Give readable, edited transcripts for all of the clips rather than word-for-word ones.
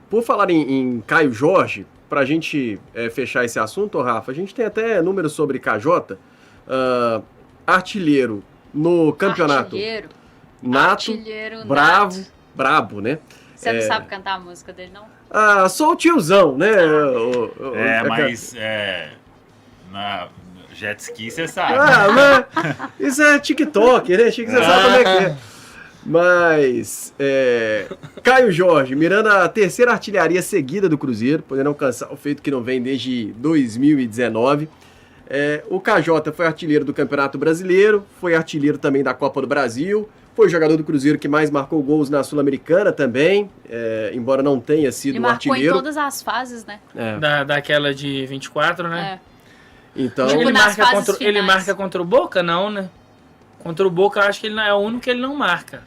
por falar em Caio Jorge, para a gente fechar esse assunto, Rafa, a gente tem até números sobre KJ, artilheiro no campeonato. Artilheiro. Nato, Artilheiro brabo, né? Você não sabe cantar a música dele, não? Sou o tiozão, né? Mas na jet ski você sabe. Mas isso é TikTok, né? Achei que você sabe como é que é. Mas Caio Jorge, mirando a terceira artilharia seguida do Cruzeiro, podendo alcançar o feito que não vem desde 2019. O KJ foi artilheiro do Campeonato Brasileiro, foi artilheiro também da Copa do Brasil, foi o jogador do Cruzeiro que mais marcou gols na Sul-Americana também, embora não tenha sido um artilheiro. Ele marcou em todas as fases, né? Daquela de 24, né? Então, ele marca contra o Boca, não, né? Contra o Boca, eu acho que ele é o único que ele não marca.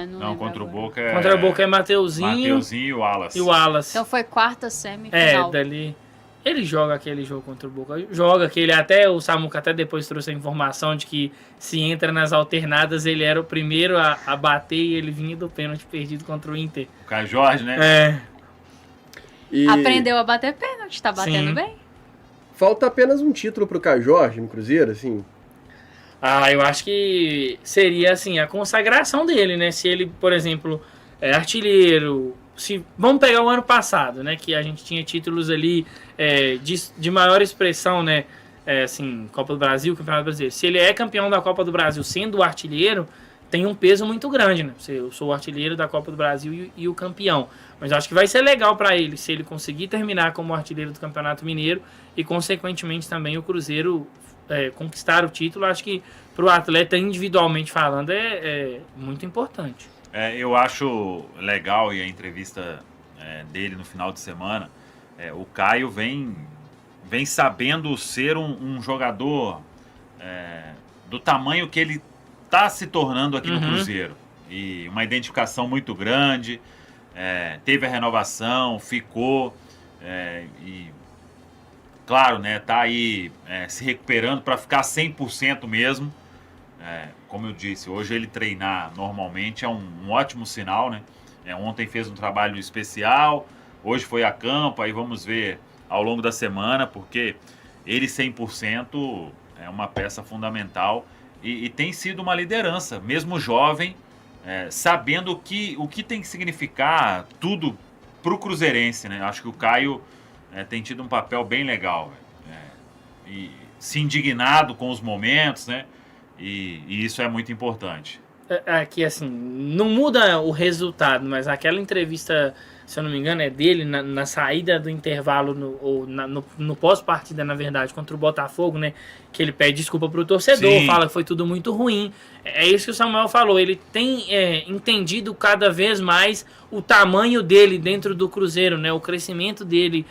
Não, contra o Boca Contra o Boca é Mateuzinho e o Wallace. Wallace. Então foi quarta semifinal. Dali. Ele joga aquele jogo contra o Boca. Joga aquele, até o Samuca até depois trouxe a informação de que se entra nas alternadas, ele era o primeiro a bater e ele vinha do pênalti perdido contra o Inter. O Caio Jorge, né? Aprendeu a bater pênalti, tá batendo bem. Falta apenas um título pro Caio Jorge no Cruzeiro, assim. Eu acho que seria, assim, a consagração dele, né? Se ele, por exemplo, é artilheiro... Vamos pegar o ano passado, né? Que a gente tinha títulos ali de maior expressão, né? Assim, Copa do Brasil, Campeonato Brasileiro. Se ele é campeão da Copa do Brasil sendo o artilheiro, tem um peso muito grande, né? Eu sou o artilheiro da Copa do Brasil e o campeão. Mas eu acho que vai ser legal para ele se ele conseguir terminar como artilheiro do Campeonato Mineiro e, consequentemente, também o Cruzeiro conquistar o título. Acho que para o atleta, individualmente falando, é muito importante. Eu acho legal, e a entrevista dele no final de semana, o Caio vem sabendo ser um jogador do tamanho que ele está se tornando aqui no Cruzeiro. E uma identificação muito grande, teve a renovação, ficou, e claro, né, tá aí se recuperando para ficar 100% mesmo. Como eu disse, hoje ele treinar normalmente é um ótimo sinal, né? Ontem fez um trabalho especial, hoje foi a campo, aí vamos ver ao longo da semana, porque ele 100% é uma peça fundamental e tem sido uma liderança, mesmo jovem, sabendo o que tem que significar tudo para o cruzeirense, né? Acho que o Caio tem tido um papel bem legal, e se indignado com os momentos, né? E isso é muito importante. Aqui, assim, não muda o resultado, mas aquela entrevista, se eu não me engano, é dele na saída do intervalo, no pós-partida, na verdade, contra o Botafogo, né? Que ele pede desculpa pro torcedor, Sim. Fala que foi tudo muito ruim. É isso que o Samuel falou, ele tem entendido cada vez mais o tamanho dele dentro do Cruzeiro, né? O crescimento dele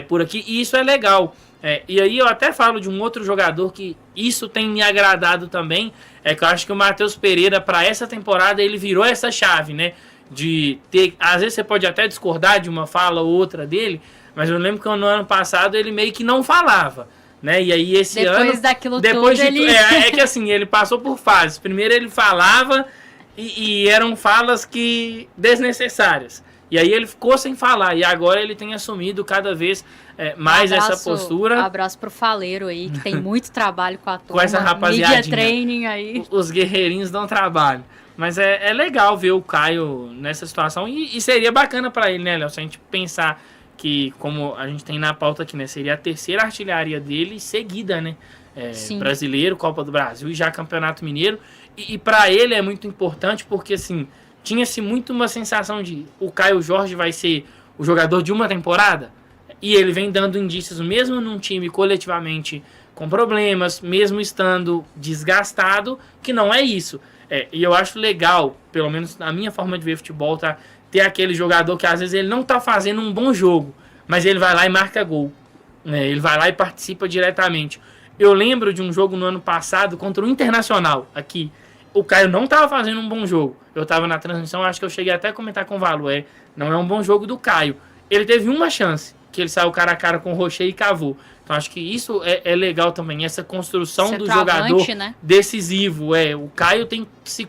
por aqui, e isso é legal. E aí eu até falo de um outro jogador que isso tem me agradado também, que eu acho que o Matheus Pereira, para essa temporada, ele virou essa chave, né? De ter, às vezes você pode até discordar de uma fala ou outra dele, mas eu lembro que no ano passado ele meio que não falava, né? E aí esse depois ano... Daquilo depois tudo, de ele... É que assim, ele passou por fases. Primeiro ele falava e eram falas desnecessárias. E aí ele ficou sem falar, e agora ele tem assumido cada vez mais essa postura. Abraço pro Faleiro aí, que tem muito trabalho com a turma. Com essa rapaziadinha. Media training aí. Os guerreirinhos dão trabalho. Mas é legal ver o Caio nessa situação, e seria bacana para ele, né, Léo? Se a gente pensar que, como a gente tem na pauta aqui, né, seria a terceira artilharia dele seguida, né? Brasileiro, Copa do Brasil e já Campeonato Mineiro. E para ele é muito importante porque, assim, tinha-se muito uma sensação de o Caio Jorge vai ser o jogador de uma temporada, e ele vem dando indícios, mesmo num time coletivamente com problemas, mesmo estando desgastado, que não é isso. E eu acho legal, pelo menos na minha forma de ver futebol, tá, ter aquele jogador que às vezes ele não tá fazendo um bom jogo, mas ele vai lá e marca gol, né? Ele vai lá e participa diretamente. Eu lembro de um jogo no ano passado contra o Internacional, aqui. O Caio não estava fazendo um bom jogo. Eu estava na transmissão, acho que eu cheguei até a comentar com o Valu. Não é um bom jogo do Caio. Ele teve uma chance, que ele saiu cara a cara com o Rocher e cavou. Então acho que isso é legal também, essa construção do jogador, né? Decisivo. O Caio tem se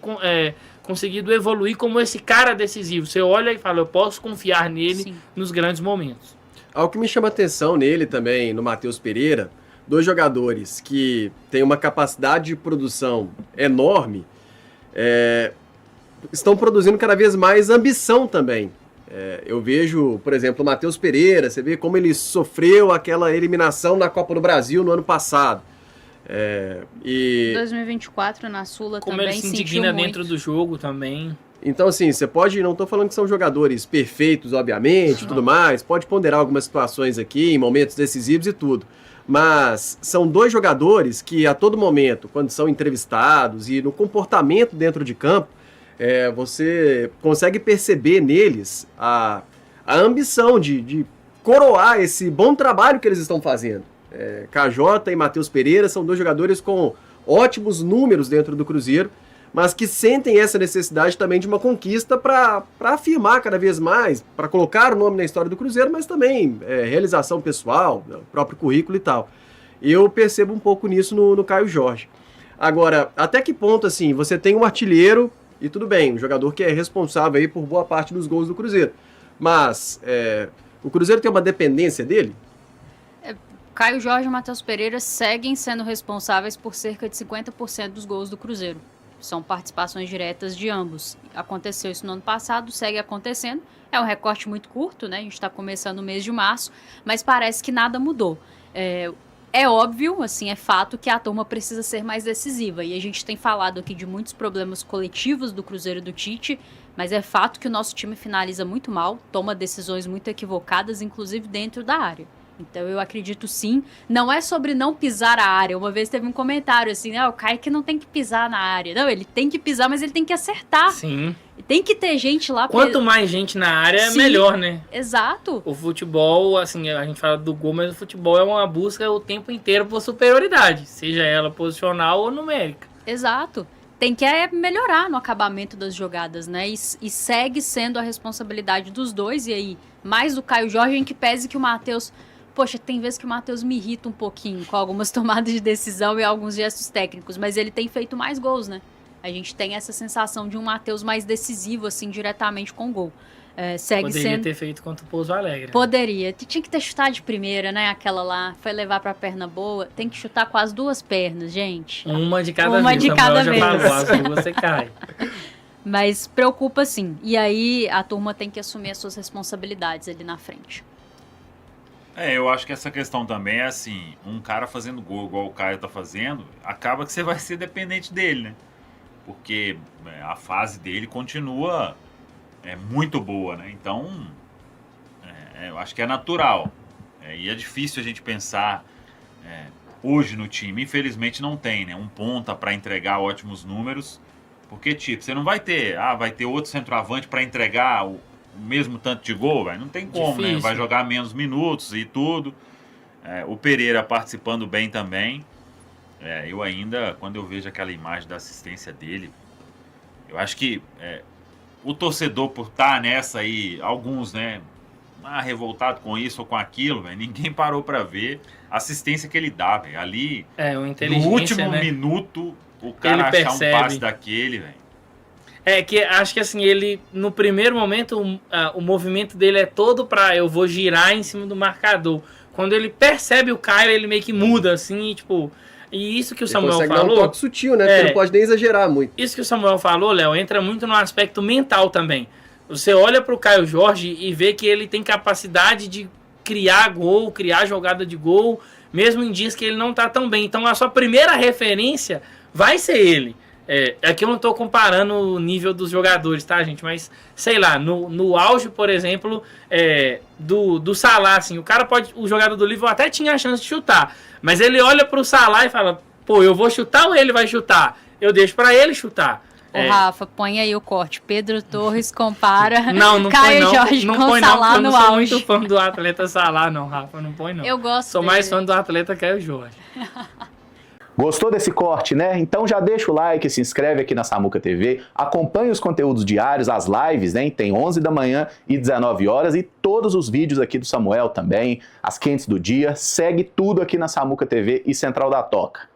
conseguido evoluir como esse cara decisivo. Você olha e fala, eu posso confiar nele nos grandes momentos. Algo que me chama atenção nele também, no Matheus Pereira, 2 jogadores que têm uma capacidade de produção enorme, estão produzindo cada vez mais ambição também. Eu vejo, por exemplo, o Matheus Pereira, você vê como ele sofreu aquela eliminação na Copa do Brasil no ano passado. E 2024 na Sula como também ele se indigna dentro do jogo também. Então, assim, você pode, não estou falando que são jogadores perfeitos, obviamente, e tudo mais, pode ponderar algumas situações aqui, em momentos decisivos e tudo, mas são 2 jogadores que a todo momento, quando são entrevistados e no comportamento dentro de campo, você consegue perceber neles a ambição de coroar esse bom trabalho que eles estão fazendo. KJ e Matheus Pereira são 2 jogadores com ótimos números dentro do Cruzeiro, mas que sentem essa necessidade também de uma conquista para afirmar cada vez mais, para colocar o nome na história do Cruzeiro, mas também realização pessoal, próprio currículo e tal. Eu percebo um pouco nisso no Caio Jorge. Agora, até que ponto assim, você tem um artilheiro, e tudo bem, um jogador que é responsável aí por boa parte dos gols do Cruzeiro, mas o Cruzeiro tem uma dependência dele? Caio Jorge e Matheus Pereira seguem sendo responsáveis por cerca de 50% dos gols do Cruzeiro. São participações diretas de ambos. Aconteceu isso no ano passado, segue acontecendo. É um recorte muito curto, né? A gente está começando o mês de março, mas parece que nada mudou. É óbvio, assim, é fato que a turma precisa ser mais decisiva. E a gente tem falado aqui de muitos problemas coletivos do Cruzeiro e do Tite, mas é fato que o nosso time finaliza muito mal, toma decisões muito equivocadas, inclusive dentro da área. Então eu acredito sim, não é sobre não pisar a área. Uma vez teve um comentário assim, o Kaique não tem que pisar na área. Não, ele tem que pisar, mas ele tem que acertar. Sim. Tem que ter gente lá. Quanto mais gente na área, sim, melhor, né? Exato. O futebol, assim, a gente fala do gol, mas o futebol é uma busca o tempo inteiro por superioridade, seja ela posicional ou numérica. Exato. Tem que melhorar no acabamento das jogadas, né? E segue sendo a responsabilidade dos dois, e aí, mais do Caio Jorge, em que pese que o Matheus... Poxa, tem vezes que o Matheus me irrita um pouquinho com algumas tomadas de decisão e alguns gestos técnicos, mas ele tem feito mais gols, né? A gente tem essa sensação de um Matheus mais decisivo, assim, diretamente com o gol. Poderia ter feito contra o Pouso Alegre. Poderia. Tinha que ter chutado de primeira, né? Aquela lá, foi levar pra perna boa. Tem que chutar com as 2 pernas, gente. Uma de cada vez. Uma de cada vez. Já falou, as 2 você cai. Mas preocupa sim. E aí a turma tem que assumir as suas responsabilidades ali na frente. Eu acho que essa questão também é assim, um cara fazendo gol igual o Caio tá fazendo, acaba que você vai ser dependente dele, né? Porque a fase dele continua muito boa, né? Então, eu acho que é natural. E é difícil a gente pensar hoje no time. Infelizmente não tem, né? Um ponta para entregar ótimos números, porque tipo, você não vai ter, vai ter outro centroavante para entregar o mesmo tanto de gol, véio. Não tem como, né? Vai jogar menos minutos e tudo. O Pereira participando bem também. Eu ainda, quando eu vejo aquela imagem da assistência dele, eu acho que o torcedor por estar nessa aí, alguns, né, revoltado com isso ou com aquilo, véio, ninguém parou para ver a assistência que ele dá, véio. Ali, no último minuto, o cara achar um passe daquele, velho. Que acho que assim, ele, no primeiro momento, o movimento dele é todo eu vou girar em cima do marcador. Quando ele percebe o Caio, ele meio que muda, assim, tipo... E isso que o Samuel falou... Dar um toque sutil, né? Porque não pode nem exagerar muito. Isso que o Samuel falou, Léo, entra muito no aspecto mental também. Você olha pro Caio Jorge e vê que ele tem capacidade de criar gol, criar jogada de gol, mesmo em dias que ele não tá tão bem. Então a sua primeira referência vai ser ele. Aqui eu não tô comparando o nível dos jogadores, tá, gente? Mas, sei lá, no auge, por exemplo, do Salah, assim, o jogador do Liverpool até tinha a chance de chutar, mas ele olha pro Salah e fala, pô, eu vou chutar ou ele vai chutar? Eu deixo pra ele chutar. Rafa, põe aí o corte. Pedro Torres compara não Caio Jorge com Salah no auge. Eu não sou muito fã do atleta Salah, não, Rafa, não põe não. Eu gosto Sou mais fã do atleta Caio Jorge. Gostou desse corte, né? Então já deixa o like, se inscreve aqui na Samuca TV, acompanhe os conteúdos diários, as lives, né? Tem 11 da manhã e 19 horas e todos os vídeos aqui do Samuel também, as quentes do dia. Segue tudo aqui na Samuca TV e Central da Toca.